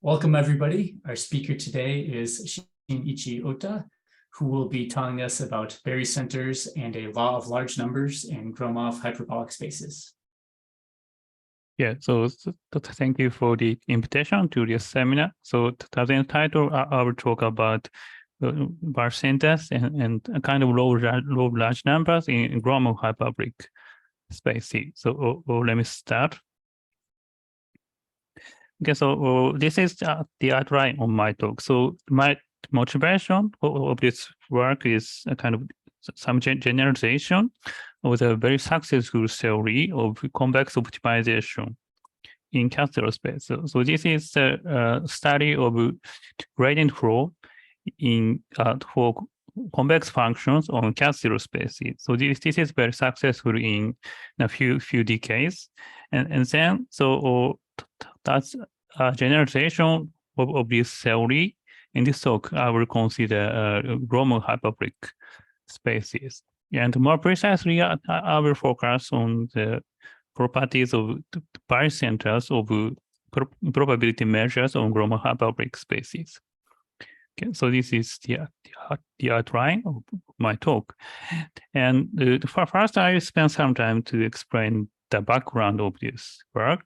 Welcome, everybody. Our speaker today is Shin-ichi Ohta, who will be telling us about Barycenters and a law of large numbers in Gromov hyperbolic spaces. Yeah, so thank you for the invitation to this seminar. So the title, I will talk about Barycenters and a kind of low large numbers in Gromov hyperbolic spaces. So let me start. Okay, so this is the outline of my talk. So my motivation of this work is a kind of some generalization of the very successful theory of convex optimization in Castro space. So this is the study of gradient flow in for convex functions on Castro spaces. So this is very successful in a few decades, and then that's a generalization of this theory. In this talk, I will consider Gromov hyperbolic spaces. And more precisely, I will focus on the properties of Barycenters of probability measures on Gromov hyperbolic spaces. Okay, so this is the outline of my talk. And first, I will spend some time to explain the background of this work.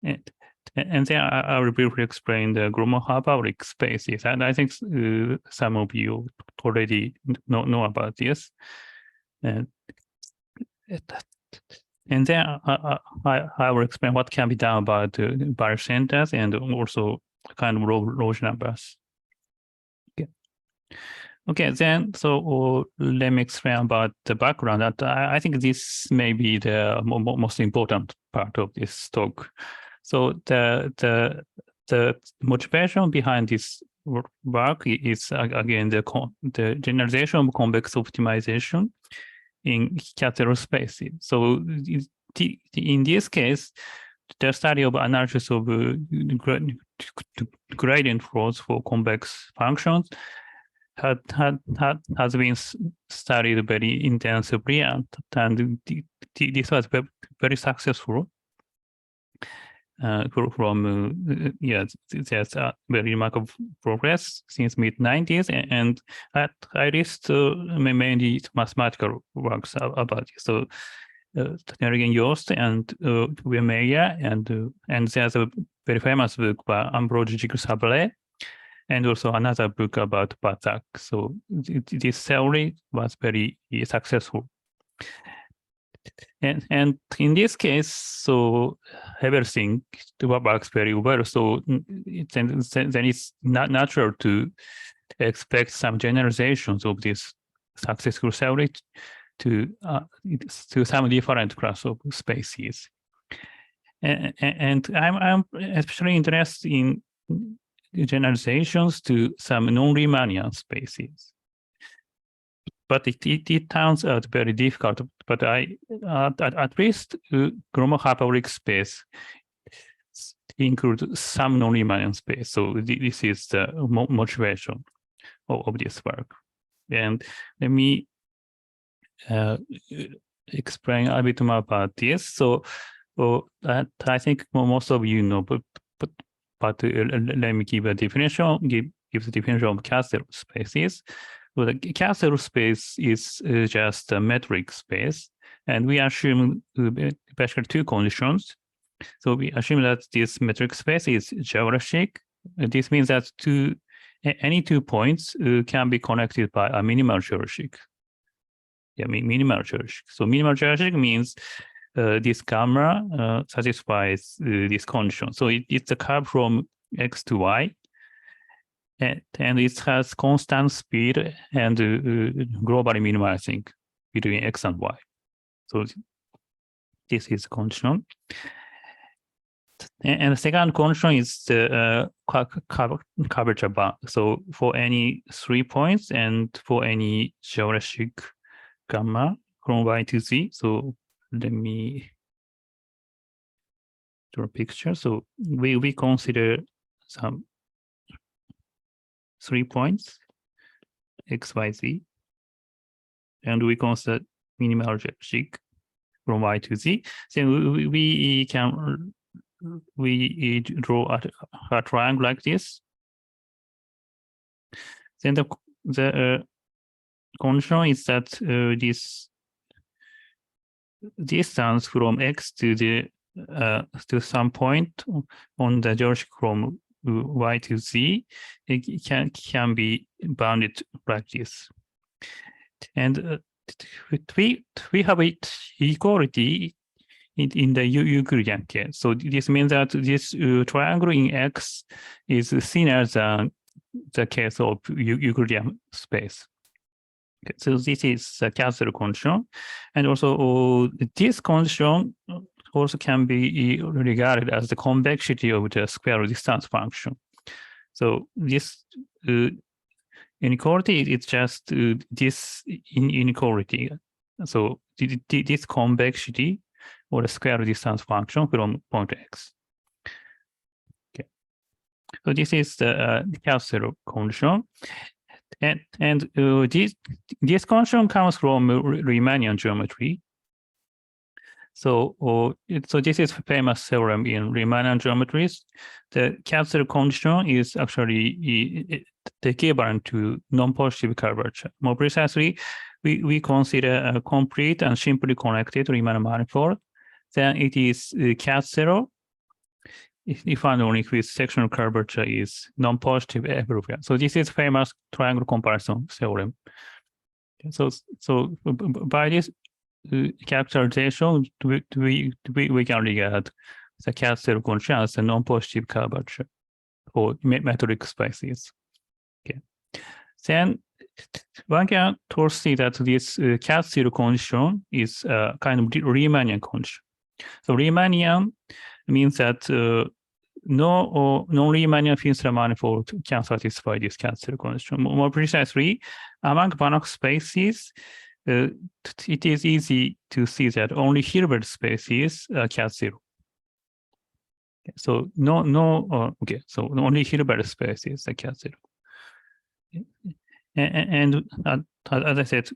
And then I will briefly explain the Gromov hyperbolic spaces. And I think some of you already know about this. And then I will explain what can be done about Barycenters and also kind of large numbers. Okay, then let me explain about the background. That I think this may be the most important part of this talk. So the motivation behind this work is again the generalization of convex optimization in Castro spaces. So in this case, the study of analysis of gradient flows for convex functions has been studied very intensively, and this was very successful. There's a very remarkable progress since mid-90s, and at least mainly mathematical works about it. So Ohta and Meyer, and there's a very famous book by Ambroise Giggle-Sablet, and also another book about Batak. So this theory was very successful. And in this case, so everything works very well. So then it's not natural to expect some generalizations of this successful theory to some different class of spaces. And I'm especially interested in generalizations to some non-Riemannian spaces. But it turns out very difficult. But at least Gromov hyperbolic space includes some non-Riemannian space. So this is the motivation of this work. And let me explain a bit more about this. So I think most of you know, but let me give a definition. Give the definition of Castro spaces. So the Castro space is just a metric space, and we assume basically two conditions. So we assume that this metric space is geometric. This means that any 2 points can be connected by a minimal geometric. Yeah, minimal geometric. So minimal geometric means this gamma satisfies this condition. So it's a curve from x to y. And it has constant speed and globally minimizing between x and y. So this is the condition. And the second condition is the curvature bound. So for any 3 points and for any geometric gamma from y to z. So let me draw a picture. So we consider some 3 points, x, y, z, and we consider minimal geometric from y to z. Then we can we draw a triangle like this, then the condition is that this distance from x to the to some point on the geometry from y to z, it can be bounded like this. And we have equality in the Euclidean case. So this means that this triangle in X is thinner than the case of Euclidean space. Okay, so this is the Castle condition. And also this condition also can be regarded as the convexity of the square distance function. So this inequality is just this inequality. So this convexity or the square distance function from point X. Okay. So this is the Castle condition. And this condition comes from Riemannian geometry. So this is a famous theorem in Riemannian geometries. The Castle condition is actually the equivalent to non-positive curvature. More precisely, we consider a complete and simply connected Riemann manifold. Then it is Castle if and only if its sectional curvature is non-positive everywhere. So this is famous triangle comparison theorem. So by this characterization, we can regard the Castle condition as a non-positive curvature for metric spaces. Okay. Then one can see that this Castle condition is a kind of Riemannian condition. So Riemannian means that no non-Riemannian Finster manifold can satisfy this Castle condition. More precisely, among Banach spaces, it is easy to see that only Hilbert spaces are Castle. So okay. So only Hilbert spaces are Castle. And as I said,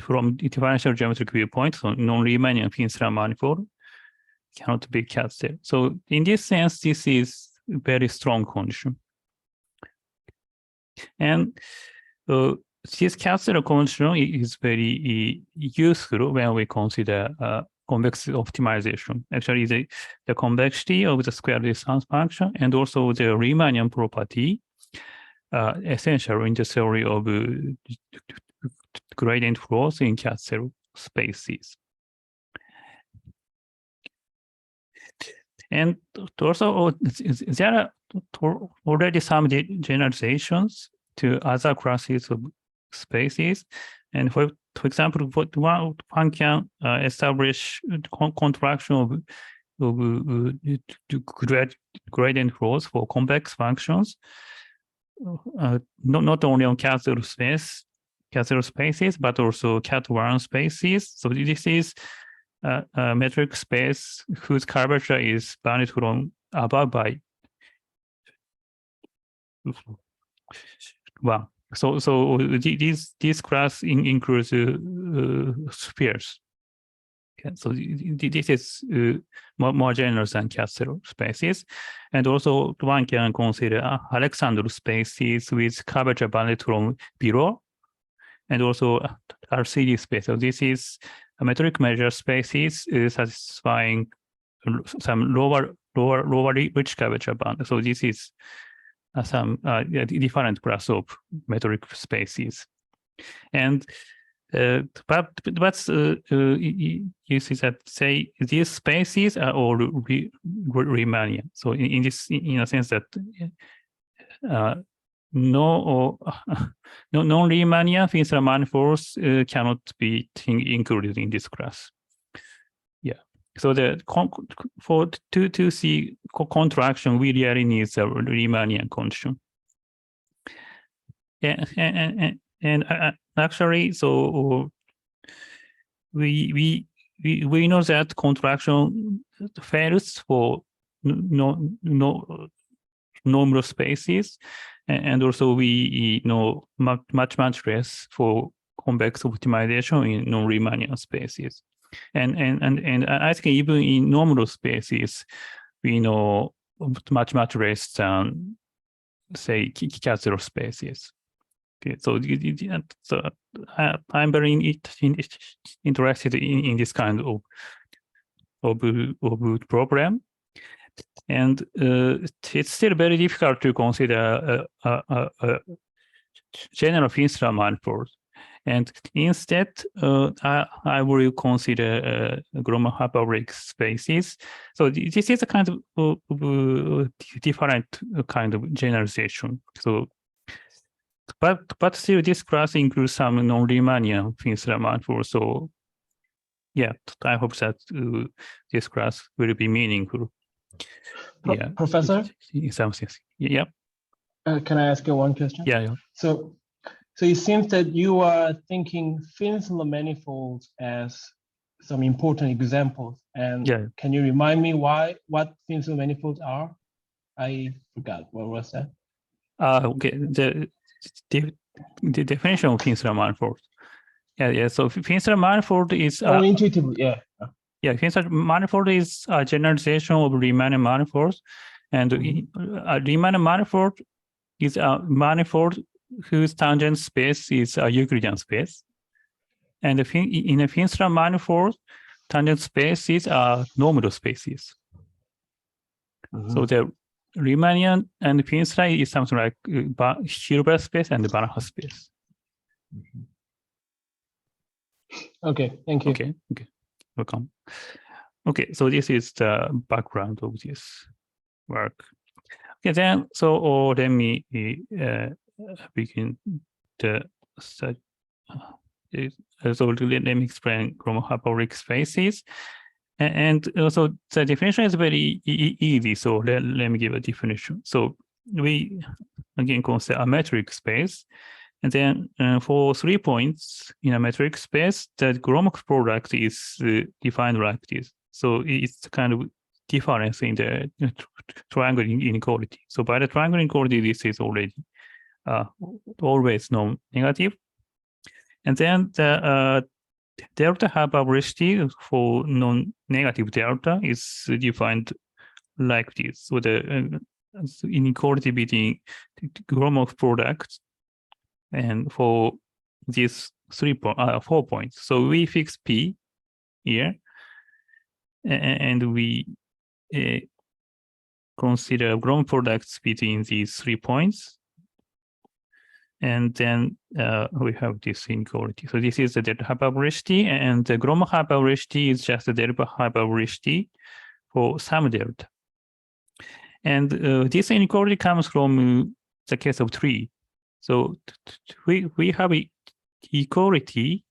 from the differential geometric viewpoint, so non-Riemannian Finster manifold cannot be Castle. So in this sense, this is a very strong condition. And this Castle condition is very useful when we consider convex optimization. Actually, the convexity of the square distance function and also the Riemannian property essential in the theory of gradient flows in Castle spaces. And also, there are already some generalizations to other classes of spaces. And for example, one can establish contraction of gradient flows for convex functions, not only on Castle spaces, but also Cat1 spaces. So this is a metric space whose curvature is bounded from above by 1. So this class includes spheres. Okay, so this is more general than Castle spaces, and also one can consider Alexander spaces with curvature bounded from below, and also RCD space. So this is a metric measure spaces satisfying some lower rich curvature bound. So this is some different class of metric spaces. And but you see that say these spaces are all Riemannian. So in a sense that non-Riemannian Finster manifolds cannot be included in this class. Yeah. So to see contraction, we really need a Riemannian condition. And actually, so we know that contraction fails for normal spaces, and also we know much less for convex optimization in non-Riemannian spaces. And I think even in normal spaces, we know much less than, say, K0 spaces. Okay, so I'm very interested in this kind of problem, and it's still very difficult to consider a general Finstler manifold. And instead, I will consider Gromov hyperbolic spaces. So this is a kind of different kind of generalization. So, but still, this class includes some non-Riemannian Finstler manifolds. So, yeah, I hope that this class will be meaningful. Yeah, Professor? In some sense. Yeah. Can I ask you one question? Yeah. So it seems that you are thinking Finstler manifolds as some important examples. And can you remind me what Finstler manifolds are? I forgot. What was that? Okay. The definition of Finstler manifold. Yeah. So Finstler manifold is intuitively, yeah. Yeah, Finstler manifold is a generalization of Riemann manifolds, and a Riemann manifold is a manifold whose tangent space is a Euclidean space, and in a Finstler manifold, tangent spaces are normal spaces. So the Riemannian and Finstler is something like Hilbert space and Banach space. Okay, thank you. Okay, welcome. Okay, so this is the background of this work. Okay, then, so let me begin the study. So let me explain Gromov hyperbolic spaces. And also the definition is very easy. So let me give a definition. So we, again, consider a metric space. And then for 3 points in a metric space, the Gromov product is defined like this. So it's kind of difference in the triangle inequality. So by the triangle inequality, this is already always non-negative. And then the delta hyperbolicity for non-negative delta is defined like this. So the inequality between Gromov products and for these 4 points. So we fix P here, and we consider Gromov products between these 3 points. And then we have this inequality. So this is the delta hyperbolicity, and the Gromov hyperbolicity is just the delta hyperbolicity for some delta. And this inequality comes from the case of tree. So we have equality.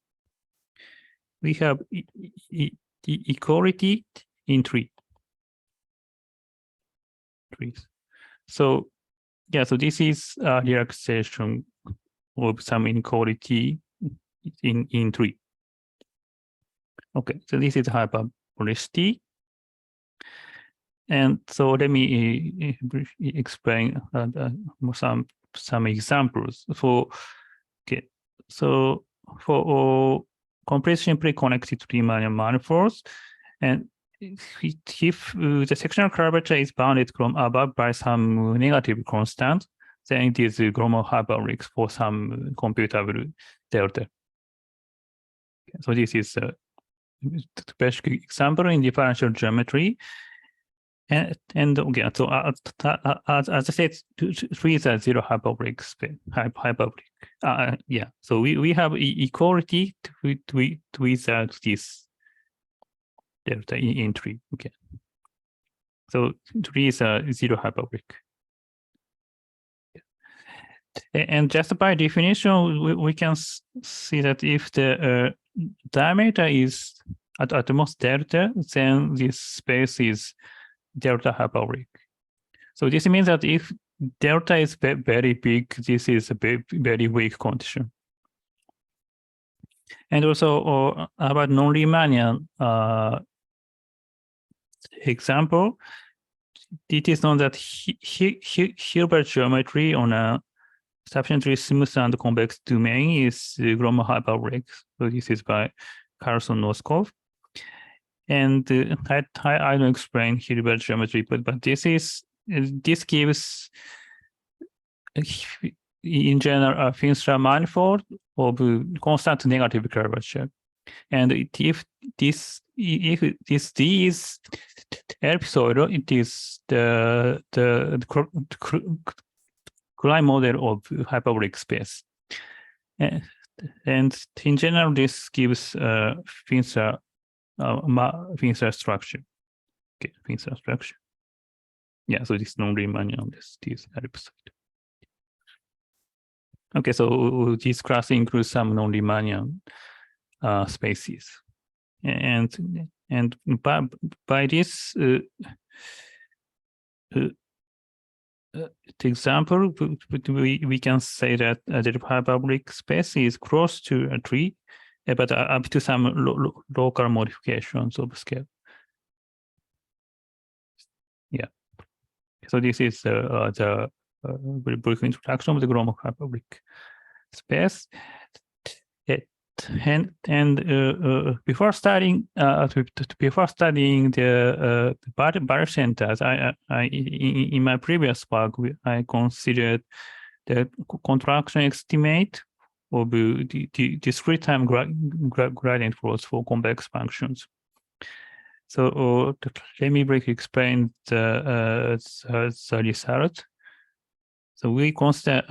We have equality in trees. So yeah, so this is a relaxation of some inequality in tree. Okay, so this is hyperbolicity. And so let me explain some examples for, okay, so for compression pre-connected Riemann manifolds, and if the sectional curvature is bounded from above by some negative constant, then it is Gromov hyperbolic for some computable delta. So this is a basic example in differential geometry. And okay, so as I said, trees are zero hyperbolic space, hyperbolic. Yeah, so we have equality without this delta in tree. Okay, so trees are zero hyperbolic. And just by definition, we can see that if the diameter is at most delta, then this space is delta hyperbolic. So this means that if delta is very big, this is a very weak condition. And also about non-Riemannian example, it is known that Hilbert geometry on a sufficiently smooth and convex domain is Gromov hyperbolic. So this is by Carlson-Noskov. And I don't explain Hilbert geometry, but this gives in general a Finster manifold of constant negative curvature. And if this D is ellipsoid, it is the Klein model of hyperbolic space. And in general, this gives Finster structure. Okay, Finster structure. Yeah, so this non-Riemannian, this ellipsoid. Okay, so this class includes some non-Riemannian spaces, and by this example, we can say that the hyperbolic space is close to a tree, but up to some local modifications of scale. Yeah. So this is the brief introduction of the Gromov hyperbolic space. And before studying the Barycenters, in my previous work I considered the contraction estimate of the discrete time gradient flows for convex functions. So let me briefly explain the result. So we consider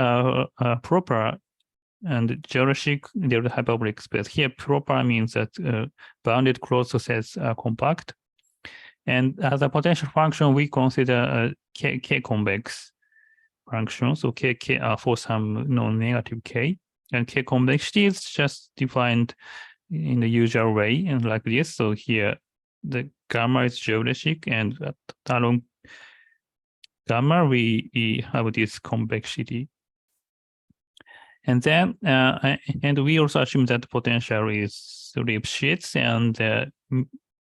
a proper and geometric delta hyperbolic space. Here, proper means that bounded closed sets are compact. And as a potential function, we consider K convex function. So K for some non-negative K. And K convexity is just defined in the usual way and like this. So here, the gamma is geometric, and along gamma, we have this convexity. And then, and we also assume that the potential is Lipschitz, and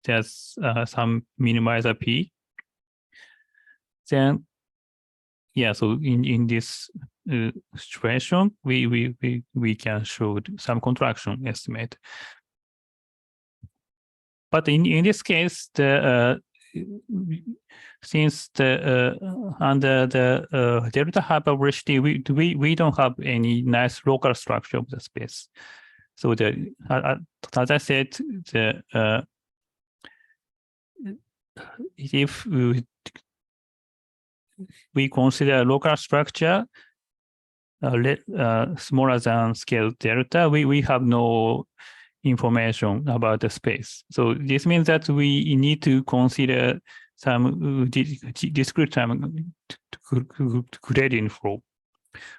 there's some minimizer P. Then, yeah, so in this situation, we can show some contraction estimate. But in this case, since under the delta hyperbolicity, we don't have any nice local structure of the space. So as I said, if we consider local structure smaller than scale delta, we have no information about the space. So this means that we need to consider some discrete time gradient flow.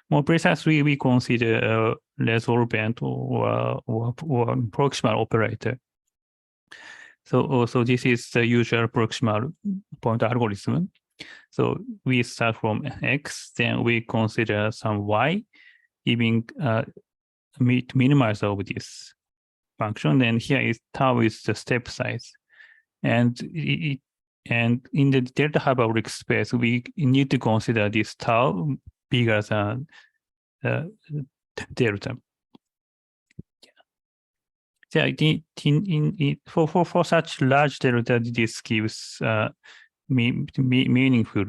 More precisely, we consider resolvent or proximal operator. So this is the usual proximal point algorithm. So we start from X, then we consider some Y, giving minimizer of this function. Then here is tau is the step size, and in the delta hyperbolic space, we need to consider this tau bigger than delta. Yeah, for such large delta, this gives meaningful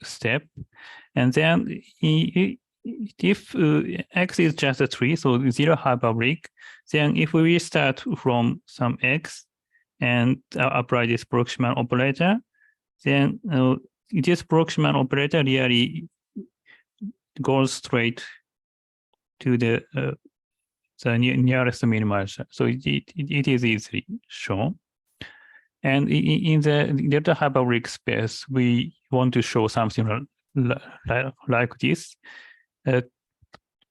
step. And then if X is just a tree, so zero hyperbolic, then if we start from some X and apply this proximal operator, then this proximal operator really goes straight to the nearest minimizer. So it is easily shown. And in the delta hyperbolic space, we want to show something like this,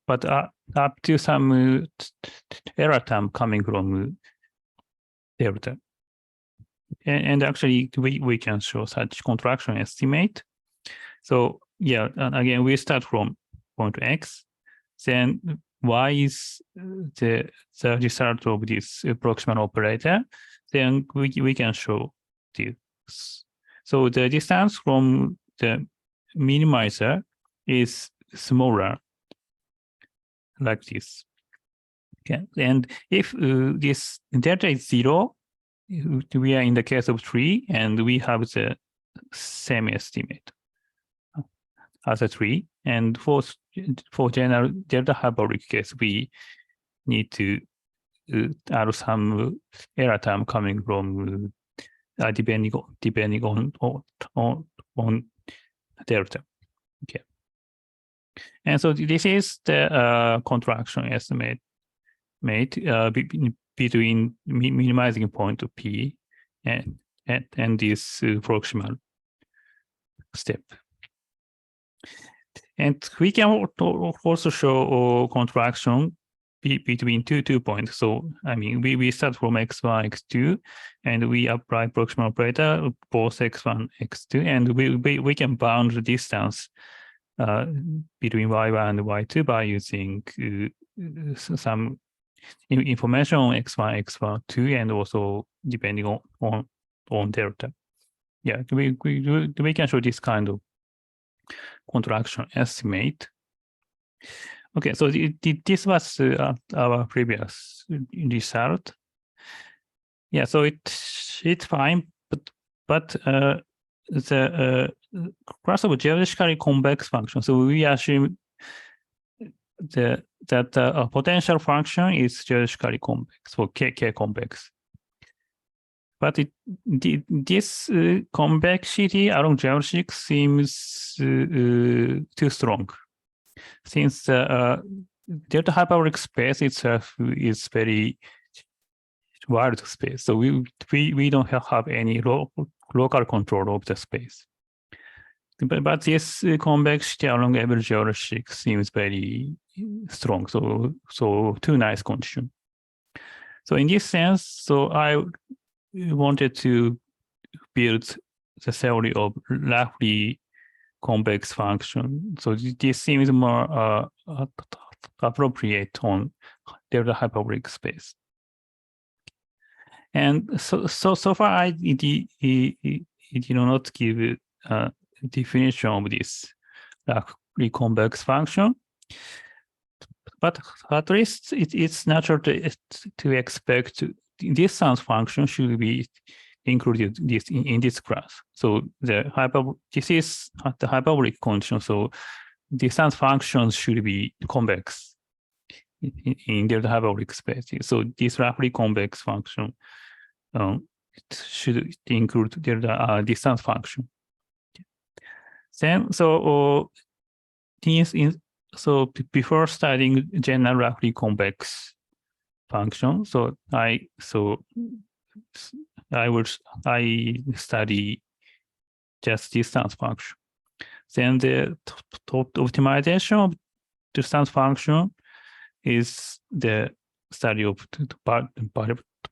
but up to some error term coming from delta. And actually, we can show such contraction estimate. So yeah, and again, we start from point X, then Y is the result of this proximal operator, then we can show this. So the distance from the minimizer is smaller, like this. Okay, and if this delta is zero, we are in the case of tree, and we have the same estimate as a tree. And for general delta hyperbolic case, we need to add some error term coming from depending on delta. Okay. And so this is the contraction estimate made between minimizing point of P and this proximal step. And we can also show contraction between two points. So I mean, we start from x1, x2, and we apply proximal operator both x1, x2, and we can bound the distance between y1 and y2 by using some information on x1, x2, and also depending on delta. Yeah, we can show this kind of contraction estimate. Okay, so this was our previous result. Yeah, so it's fine, but the class of geodesically convex function. So we assume that a potential function is geodesically convex for k convex. But this convexity along geodesics seems too strong, since delta hyperbolic space itself is very wild space. So we don't have any local control of the space. But this convexity along every geodesic seems very strong. So too nice condition. So in this sense, so I wanted to build the theory of roughly convex function. So this seems more appropriate on delta hyperbolic space. And so far I did not give a definition of this roughly convex function, but at least it's natural to expect distance function should be included in this class. So this is the hyperbolic condition. So distance functions should be convex in delta hyperbolic space. So this roughly convex function should include delta distance function. Then so before studying general roughly convex function, so I study just distance function. Then the optimization of distance function is the study of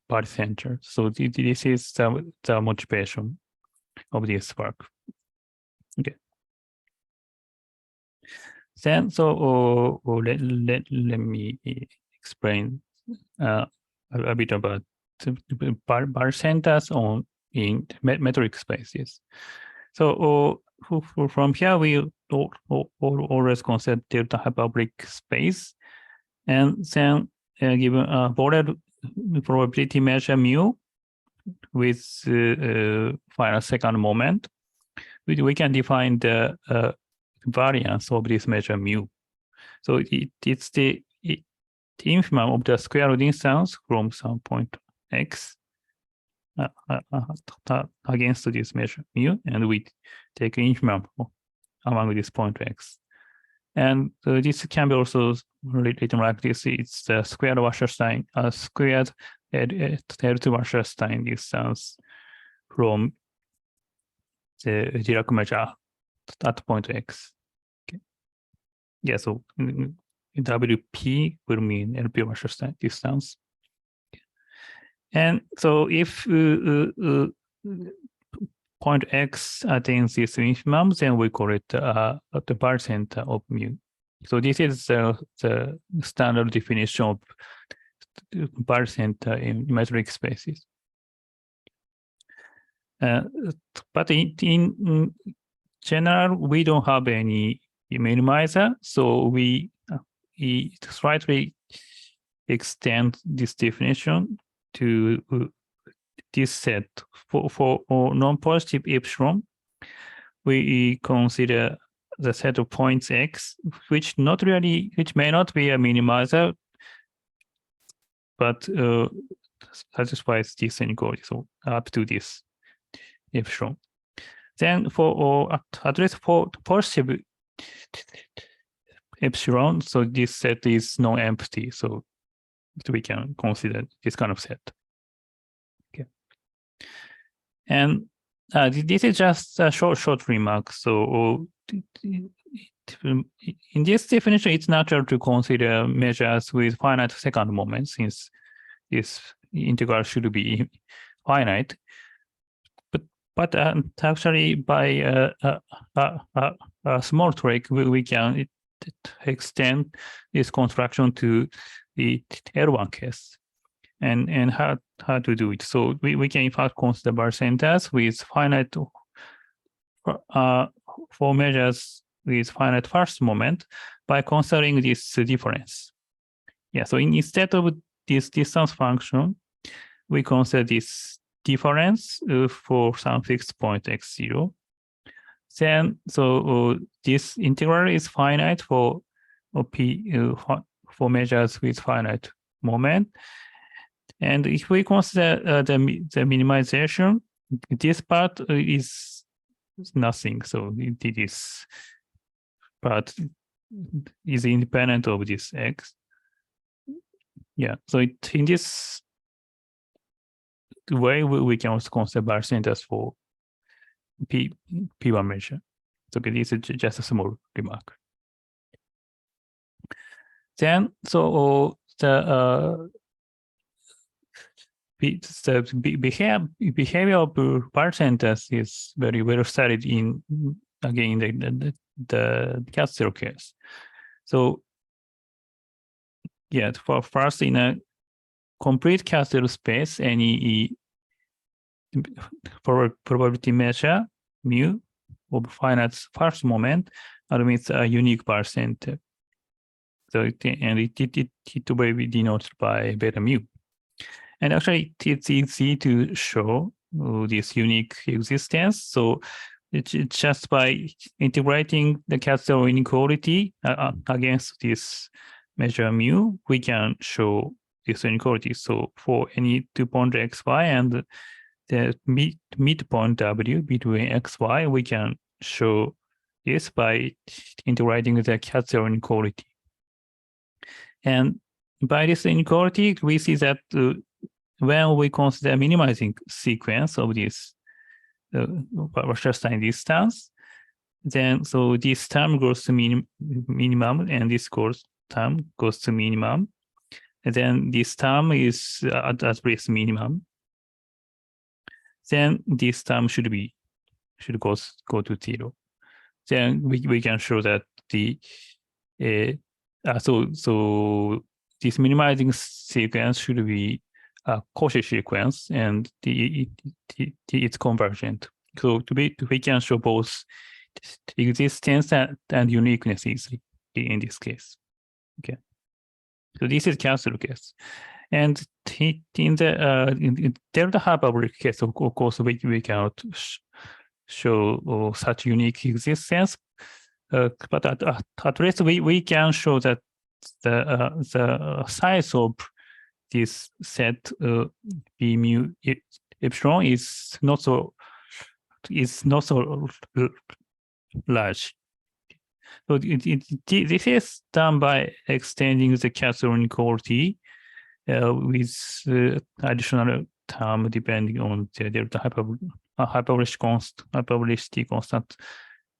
Barycenters. So this is the motivation of this work. Okay. Then so let me explain a bit about Barycenters in metric spaces. So from here we always consider delta hyperbolic space, and then given a bordered probability measure mu with final second moment, we can define the variance of this measure mu. So it's the infimum of the square distance from some point x against this measure mu, and we take infimum among this point x. And this can be also written like this. It's the squared Wasserstein, squared L2 Wasserstein distance from the Dirac measure at point x. Okay. Yeah, so WP will mean LP Wasserstein distance. And so if point x attains this infimum, then we call it the barycenter of mu. So this is the standard definition of barycenter in metric spaces. But in general, we don't have any minimizer, so we slightly extend this definition to this set for non-positive epsilon, we consider the set of points X, which may not be a minimizer, but satisfies this inequality. So up to this epsilon. Then for at least for positive epsilon, so this set is non-empty. So we can consider this kind of set. Okay. And this is just a short remark. So in this definition, it's natural to consider measures with finite second moment, since this integral should be finite. But actually, by a small trick, we can extend this construction to the L1 case. And how to do it? So we can in fact consider Barycenters with finite for measures with finite first moment by considering this difference. Yeah. So instead of this distance function, we consider this difference for some fixed point x0. Then this integral is finite for for measures with finite moment. And if we consider the minimization, this part is nothing. So this part is independent of this x. Yeah. So in this way, we can also consider Barycenters for P1 measure. So this is just a small remark. Then, so the behavior of Barycenters is very well studied in the Castro case. So yeah, for first in a complete Castro space, any probability measure mu of finite first moment admits a unique Barycenter. So it will be denoted by beta mu. And actually, it's easy to show this unique existence. So it's just by integrating the Castro inequality against this measure mu, we can show this inequality. So for any 2 point xy and the midpoint w between xy, we can show this by integrating the Castro inequality. And by this inequality, we see that when we consider minimizing sequence of this Wasserstein distance, then so this term goes to minimum and this term goes to minimum. And then this term is at least minimum. Then this term should go to 0. Then we can show that the so this minimizing sequence should be a Cauchy sequence, and it's convergent. So we can show both existence and uniqueness easily in this case. Okay. So this is Castro case, and in the delta hyperbolic case, of course, we cannot show such unique existence. But at least we can show that the size of this set B mu epsilon is not so large. So this is done by extending the Castro inequality with additional term depending on the delta hyperbolicity constant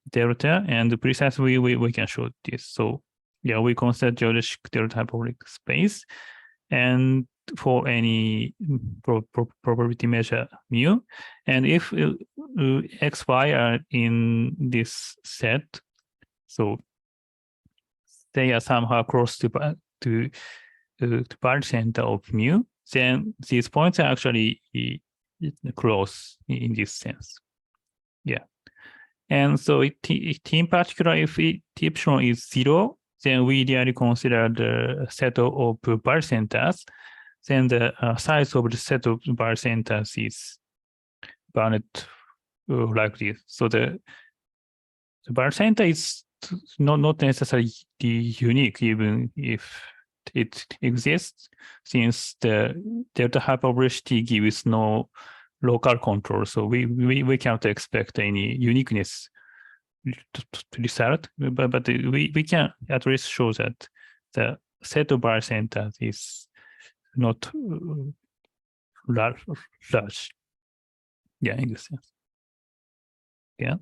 delta, and precisely we can show this. So yeah, we consider geodesic delta hyperbolic space, and for any probability measure mu, and if xy are in this set, so they are somehow close to Barycenter of mu, then these points are actually close in this sense. Yeah. And so in particular, if epsilon is 0, then we ideally consider the set of Barycenters. then the size of the set of barycenters is bounded like this. So the barycenter is not necessarily unique, even if it exists, since the delta hyperbolicity gives no local control. So we cannot expect any uniqueness to result, but we can at least show that the set of barycenters is not large. Yeah, in this sense. Yeah.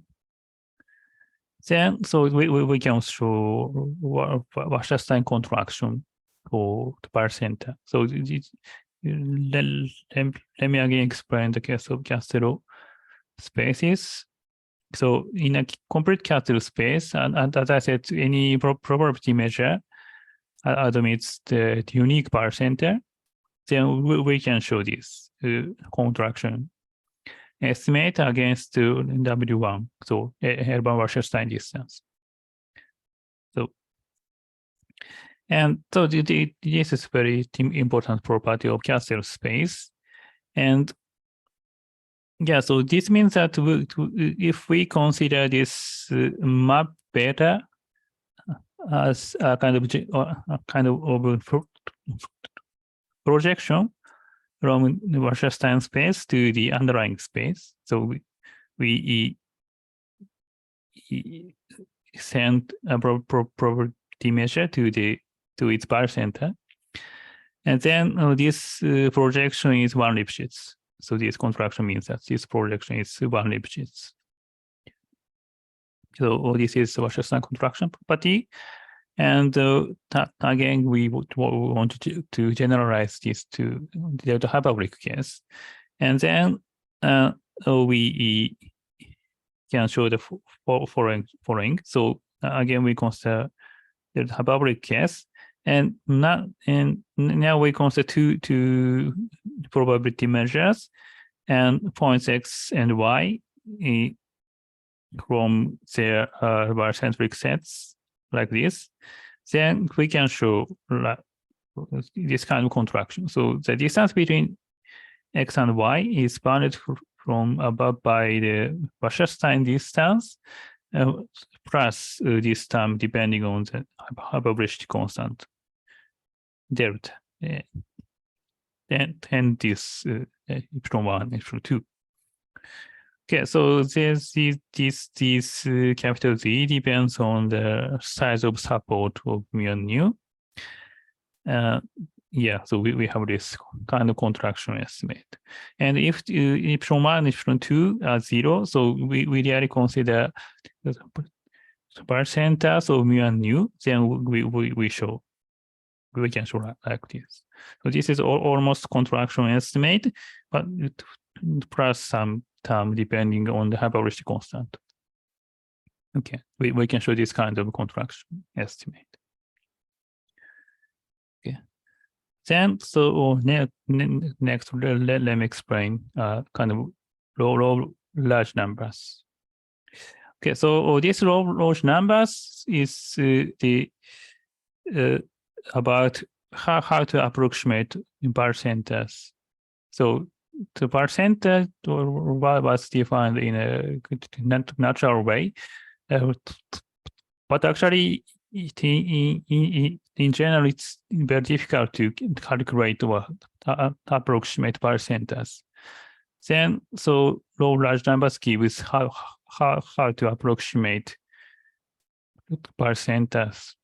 Then, so we can show Wasserstein contraction for the barycenter. So let me again explain the case of Castelo spaces. So in a complete Castelo space, and as I said, any probability measure admits the unique barycenter, then we can show this contraction estimate against W1, so Herban-Wasserstein distance. So, and so this is very important property of Castelo space. And yeah, so this means that if we consider this map beta as a kind of projection from the Wasserstein space to the underlying space. So we send a probability measure to its barycenter, and then this projection is 1 Lipschitz. So this contraction means that this projection is 1 Lipschitz. So this is Wasserstein contraction property. And again, we want to generalize this to the hyperbolic case. And then we can show the following. So again, we consider the hyperbolic case. And now we consider two probability measures and points x and y from their barycentric sets like this. Then we can show this kind of contraction. So the distance between x and y is bounded from above by the Wasserstein distance plus this term depending on the hyperbolicity constant delta. And this epsilon 1, epsilon 2. Okay, so this capital Z depends on the size of support of mu and nu. Yeah, so we have this kind of contraction estimate. And if epsilon 1 and epsilon 2 are 0, so we really consider the barycenters of mu and nu, then we can show like this. So this is almost contraction estimate, but plus some term depending on the hyperbolicity constant. Okay, we can show this kind of contraction estimate. Okay, then so next let me explain kind of large numbers. Okay, so this large numbers is about how to approximate barycenters. So the barycenter was defined in a natural way, but actually in general it's very difficult to calculate or approximate barycenters. Then so large numbers give us how to approximate barycenters.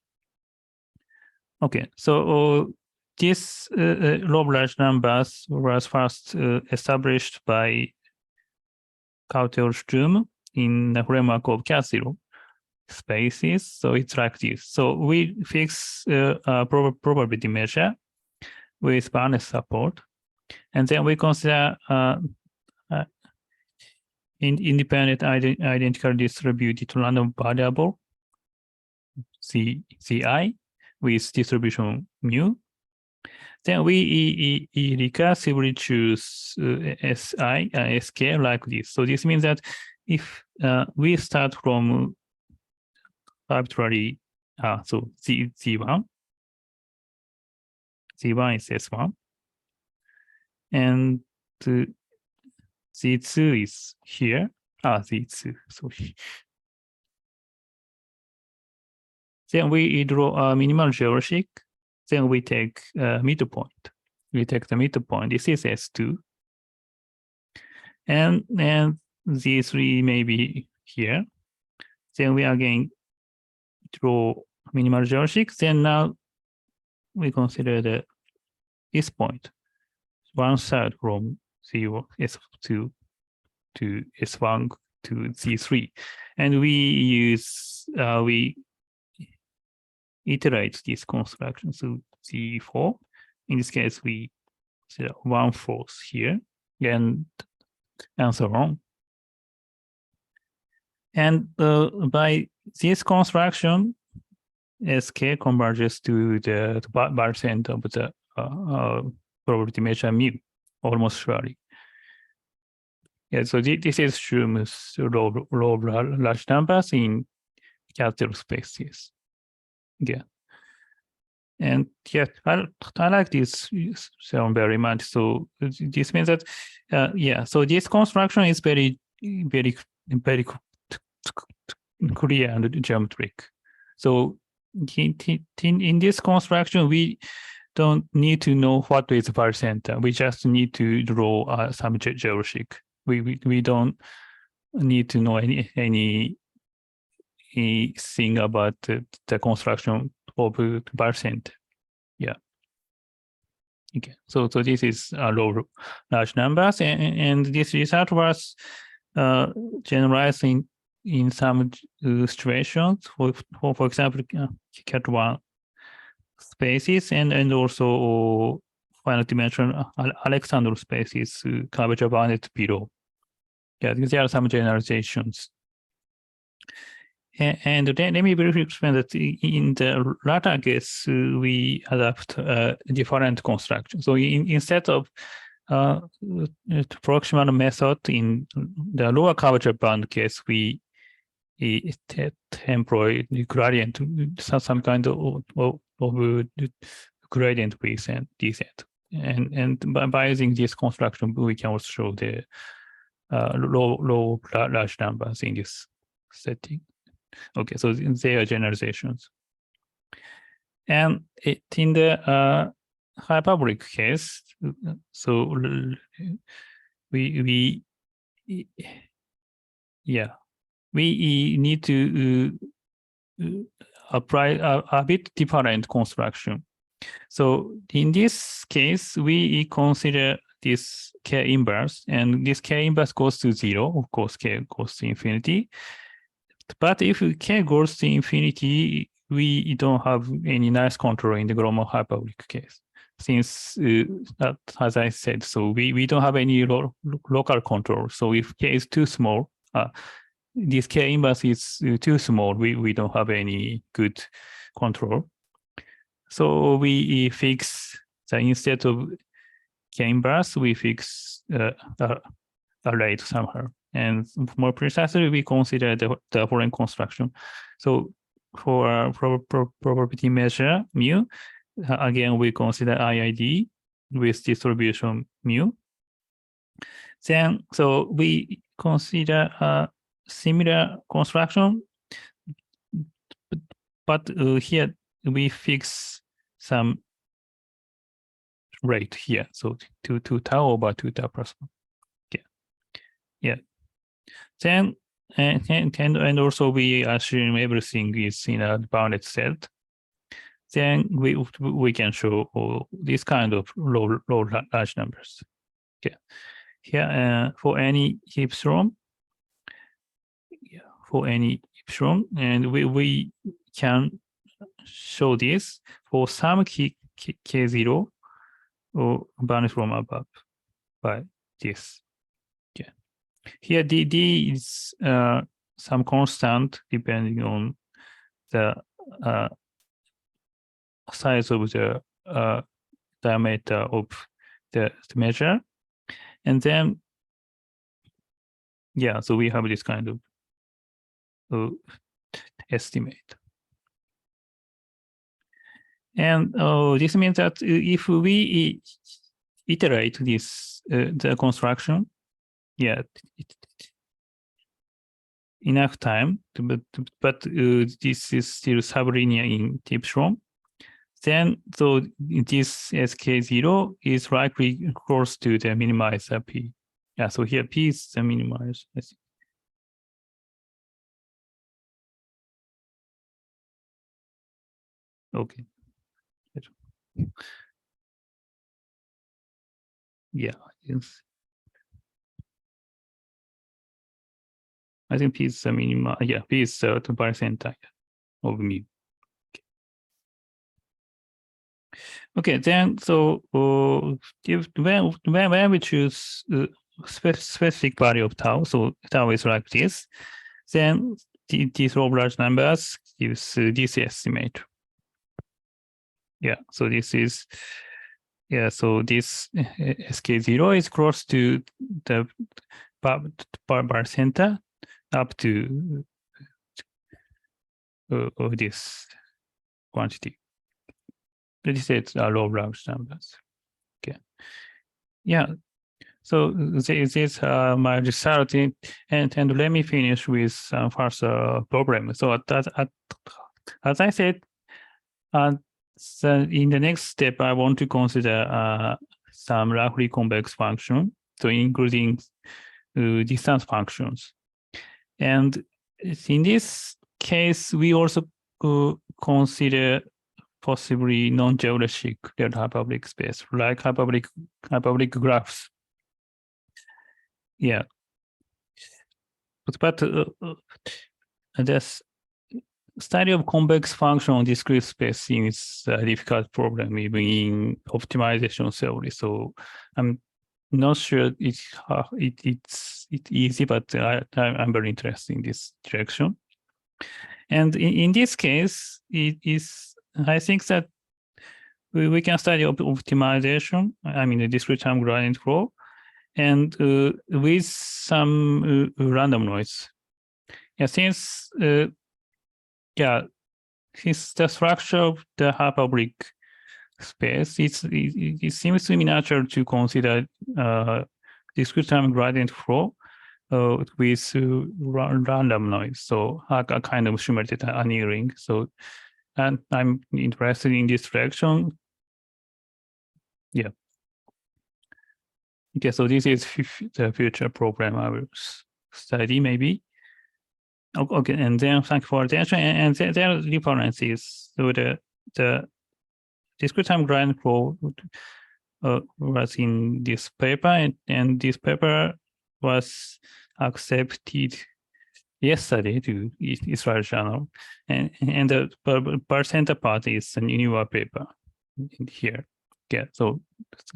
Okay, so this large numbers was first established by Kautel-Strum in the framework of Castelo spaces. So it's like this. So we fix a probability measure with Barnes support, and then we consider independent identical distributed random variable Ci with distribution mu. Then we recursively choose Si, Sk like this. So this means that if we start from arbitrary, so Z1 is S1, and Z2 is here. Z2, sorry. Then we draw a minimal geometric. Then we take midpoint. We take the midpoint. This is S2. And Z3 may be here. Then we again draw minimal geometric. Then now we consider this point, 1/3 from Z1, S2 to S1 to Z3. And we use, we iterate this construction. So Z4, in this case, we consider 1/4 here and so on. And by this construction, SK converges to the barycenter of the probability measure mu, almost surely. Yeah, so this is assumes low large numbers in cathedral spaces. Yeah. And yeah, I like this theorem very much. So this means that, yeah, so this construction is very clear and geometric. So in this construction, we don't need to know what is barycenter. We just need to draw some geometric. We don't need to know anything about the construction of barycenter. Yeah. Okay. So this is low large numbers, and this result was generalized in some situations. For example, Cat1 spaces and also finite dimensional Alexander spaces curvature bounded below. Yeah, there are some generalizations. And then let me briefly explain that in the latter case, we adapt a different construction. So instead of proximal method in the lower curvature bound case, we employ the gradient, some kind of gradient with and descent. And by using this construction, we can also show the low large numbers in this setting. Okay, so they are generalizations. And in the hyperbolic case, so we need to apply a bit different construction. So in this case, we consider this K inverse, and this K inverse goes to 0. Of course, K goes to infinity. But if K goes to infinity, we don't have any nice control in the Gromov hyperbolic case. Since, as I said, so we don't have any local control. So if K is too small, this K inverse is too small, we don't have any good control. So we fix, instead of K inverse, we fix the rate somehow. And more precisely, we consider the following construction. So for probability measure mu, again, we consider IID with distribution mu. Then, so we consider a similar construction, but here we fix some rate here. So 2 tau over 2 tau plus 1. Okay. Yeah. Then, and also we assume everything is in a bounded set. Then we can show this kind of low large numbers. Okay. Here, for any epsilon, and we can show this for some K0 or bounded from above by this. Okay. Here, D is some constant depending on the size of the diameter of the measure. And then, yeah, so we have this kind of estimate. And this means that if we iterate this the construction. Yeah, enough time, but this is still sublinear in Tipstrom. Then, so this SK0 is likely close to the minimizer P. Yeah, so here P is the minimizer. Okay. Yeah, yes. I think P is the minima. Yeah, P is the Barycenter of mu. Okay, then so if when we choose specific value of tau, so tau is like this, then these law of large numbers gives this estimate. Yeah, so this is so this SK0 is close to the Barycenter up to this quantity. This is law of large numbers. Okay. Yeah. So this is my result, and let me finish with first problem. So as I said, so in the next step, I want to consider some roughly convex function, so including distance functions. And in this case, we also consider possibly non-geodesic real hyperbolic space, like hyperbolic graphs. Yeah, but this study of convex function on discrete space is a difficult problem even in optimization theory. So I'm not sure it's easy, but I'm very interested in this direction. And in this case, I think that we can study optimization. I mean, the discrete time gradient flow, and with some random noise. Yeah, since since the structure of the hyperbolic space, it seems to me natural to consider discrete time gradient flow with random noise, so a kind of simulated annealing. So, and I'm interested in this direction. Yeah. Okay, so this is the future program I will study maybe. Okay, and then thank you for attention. And their reference is so the discrete time gradient flow was in this paper, and this paper was accepted yesterday to Israel Journal, and the Barycenter part is a newer paper here. Yeah, so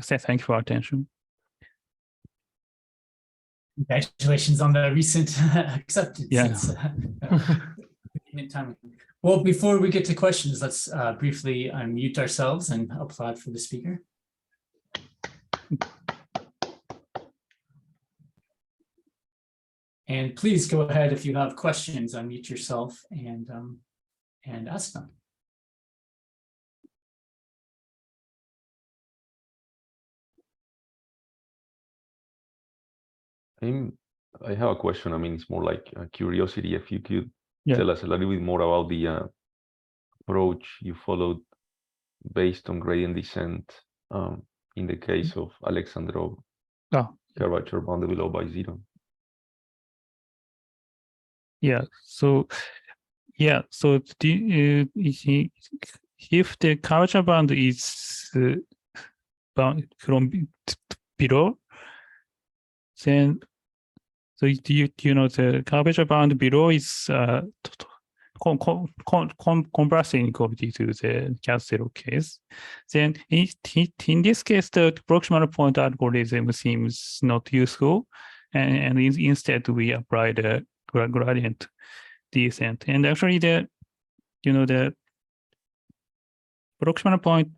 thank you for attention. Congratulations on the recent acceptance. Yeah. Well, before we get to questions, let's briefly unmute ourselves and applaud for the speaker. And please go ahead if you have questions, unmute yourself and ask them. I have a question. I mean, it's more like a curiosity. If you could tell us a little bit more about the approach you followed based on gradient descent in the case of Alexandrov curvature bounded below by 0. So the, if the curvature bound is bound from below, then so you know the curvature bound below is compressive inequality to the Cat0 case. Then in this case, the proximal point algorithm seems not useful, and instead we apply the gradient descent. And actually, the proximal point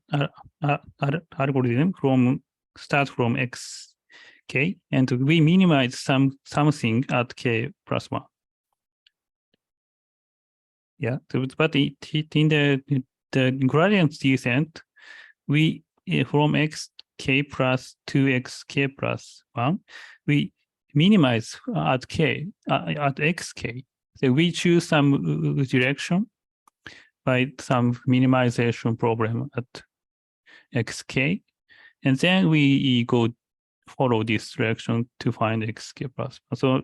algorithm starts from xk, and we minimize something at k plus 1. Yeah, but in the gradient descent, we from x k plus 2xk plus 1, we minimize at k, at xk. So we choose some direction by some minimization problem at xk, and then we go follow this direction to find xk plus 1. So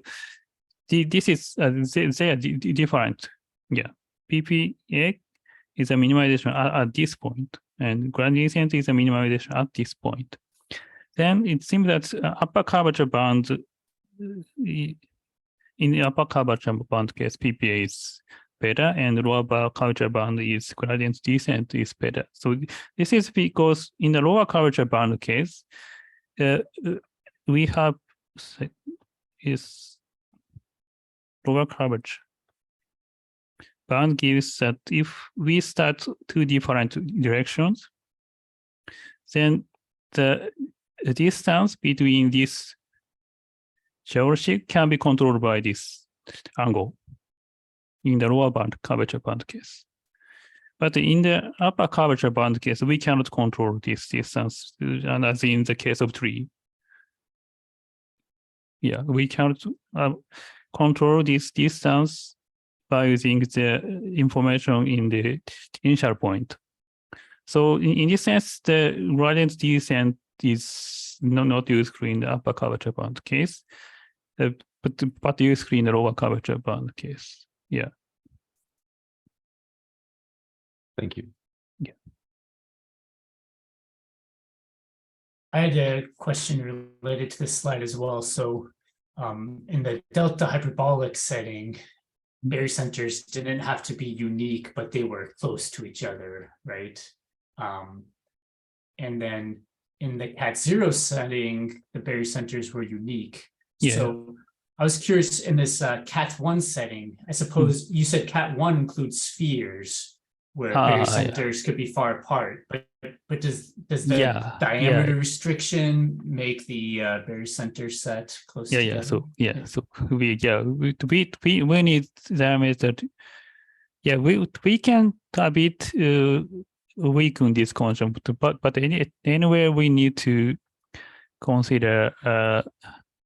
this is, they are different. Yeah, PPA is a minimization at this point, and gradient descent is a minimization at this point. Then it seems that upper curvature band, in the upper curvature band case, PPA is better, and lower curvature band is gradient descent is better. So this is because in the lower curvature band case, we have is lower curvature band gives that if we start two different directions, then the distance between this geometry can be controlled by this angle in the lower band curvature band case. But in the upper curvature band case, we cannot control this distance, and as in the case of tree. Yeah, we cannot control this distance by using the information in the initial point. So in this sense, the gradient descent is not useful in the upper curvature band case, but useful in the lower curvature band case. Yeah. Thank you. Yeah. I had a question related to this slide as well. So in the delta hyperbolic setting, barycenters didn't have to be unique, but they were close to each other, right? And then in the cat0 setting, the barycenters were unique. Yeah. So I was curious, in this cat1 setting, I suppose you said cat1 includes spheres where barycenters could be far apart, but does the diameter restriction make the barycenter set close together? So we need diameter. Yeah, we can a bit weaken this concept, but anyway we need to consider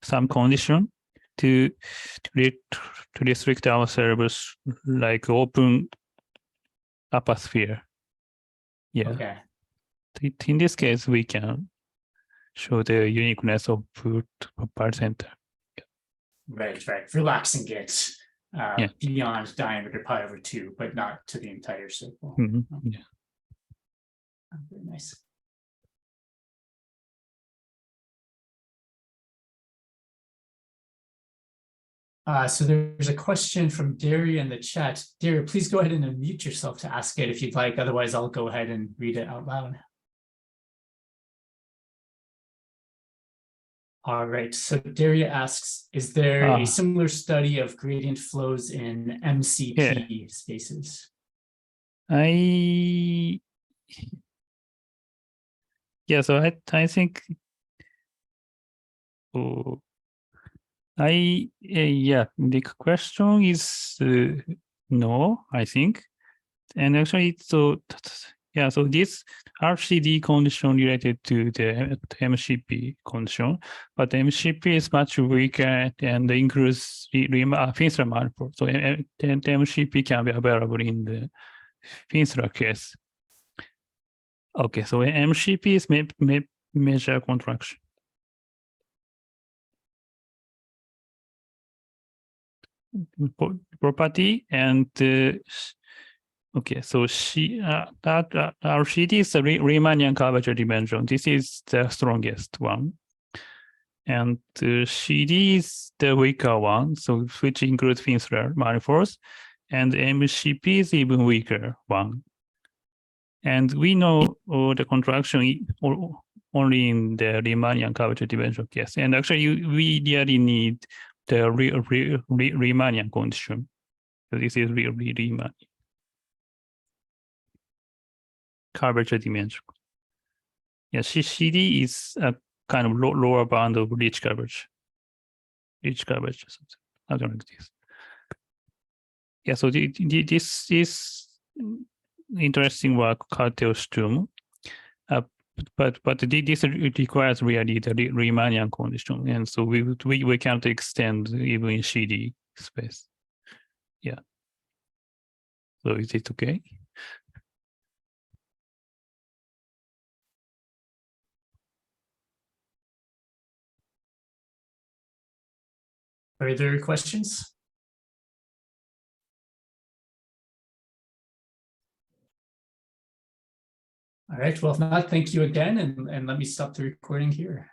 some condition to restrict ourselves, like open upper sphere. Yeah. Okay. In this case, we can show the uniqueness of barycenter. Right. Relaxing it beyond diameter pi over 2, but not to the entire circle. Yeah. Very nice. So there's a question from Daria in the chat. Daria, please go ahead and unmute yourself to ask it if you'd like. Otherwise, I'll go ahead and read it out loud. All right. So Daria asks, is there a similar study of gradient flows in MCP spaces? So I think the question is no, I think. And actually, so this RCD condition related to the MCP condition, but MCP is much weaker and includes Finsler manifold. So the MCP can be available in the Finsler case. Okay, so MCP is measure contraction. Property and okay, so that RCD is the Riemannian curvature dimension. This is the strongest one, and CD is the weaker one, so which includes Finsler manifolds, and MCP is even weaker one. And we know the contraction only in the Riemannian curvature dimension case, and actually we really need the Riemannian condition. So this is really Riemann curvature dimension. Yeah, CD is a kind of lower bound of rich curvature. Something like this. Yeah, so this is interesting work, Cartel-Sturm, but this requires really the Riemannian condition, and so we can't extend even in CD space. Yeah. So is it okay? Further questions? All right, well, if not, thank you again, and let me stop the recording here.